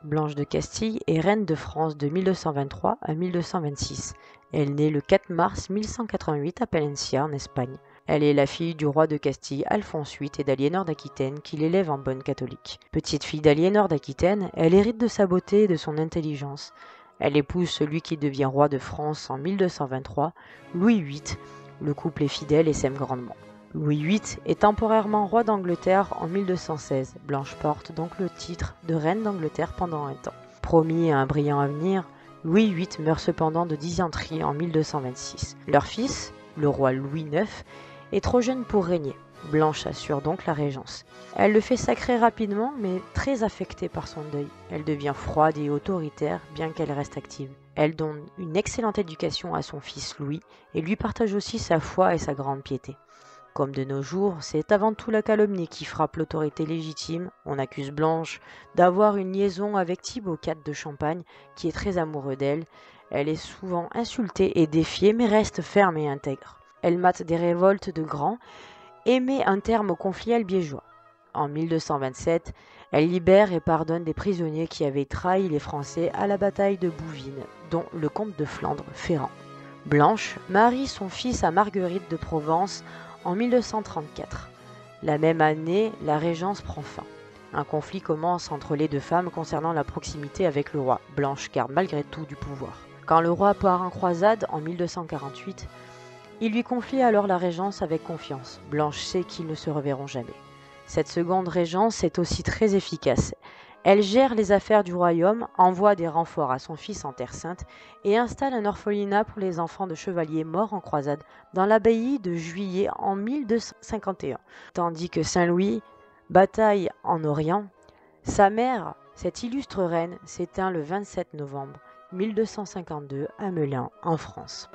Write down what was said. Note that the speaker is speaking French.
Blanche de Castille est reine de France de 1223 à 1226. Elle naît le 4 mars 1188 à Palencia, en Espagne. Elle est la fille du roi de Castille Alphonse VIII et d'Aliénor d'Aquitaine qui l'élève en bonne catholique. Petite fille d'Aliénor d'Aquitaine, elle hérite de sa beauté et de son intelligence. Elle épouse celui qui devient roi de France en 1223, Louis VIII. Le couple est fidèle et s'aime grandement. Louis VIII est temporairement roi d'Angleterre en 1216. Blanche porte donc le titre de reine d'Angleterre pendant un temps. Promis à un brillant avenir, Louis VIII meurt cependant de dysenterie en 1226. Leur fils, le roi Louis IX, est trop jeune pour régner. Blanche assure donc la régence. Elle le fait sacrer rapidement, mais très affectée par son deuil. Elle devient froide et autoritaire, bien qu'elle reste active. Elle donne une excellente éducation à son fils Louis et lui partage aussi sa foi et sa grande piété. Comme de nos jours, c'est avant tout la calomnie qui frappe l'autorité légitime. On accuse Blanche d'avoir une liaison avec Thibaut IV de Champagne, qui est très amoureux d'elle. Elle est souvent insultée et défiée, mais reste ferme et intègre. Elle mate des révoltes de grands et met un terme au conflit albigeois. En 1227, elle libère et pardonne des prisonniers qui avaient trahi les Français à la bataille de Bouvines, dont le comte de Flandre, Ferrand. Blanche marie son fils à Marguerite de Provence en 1234. La même année, la régence prend fin. Un conflit commence entre les deux femmes concernant la proximité avec le roi. Blanche garde malgré tout du pouvoir. Quand le roi part en croisade en 1248, il lui confie alors la régence avec confiance. Blanche sait qu'ils ne se reverront jamais. Cette seconde régence est aussi très efficace. Elle gère les affaires du royaume, envoie des renforts à son fils en Terre Sainte et installe un orphelinat pour les enfants de chevaliers morts en croisade dans l'abbaye de Juillet en 1251. Tandis que Saint-Louis bataille en Orient, sa mère, cette illustre reine, s'éteint le 27 novembre 1252 à Melun, en France.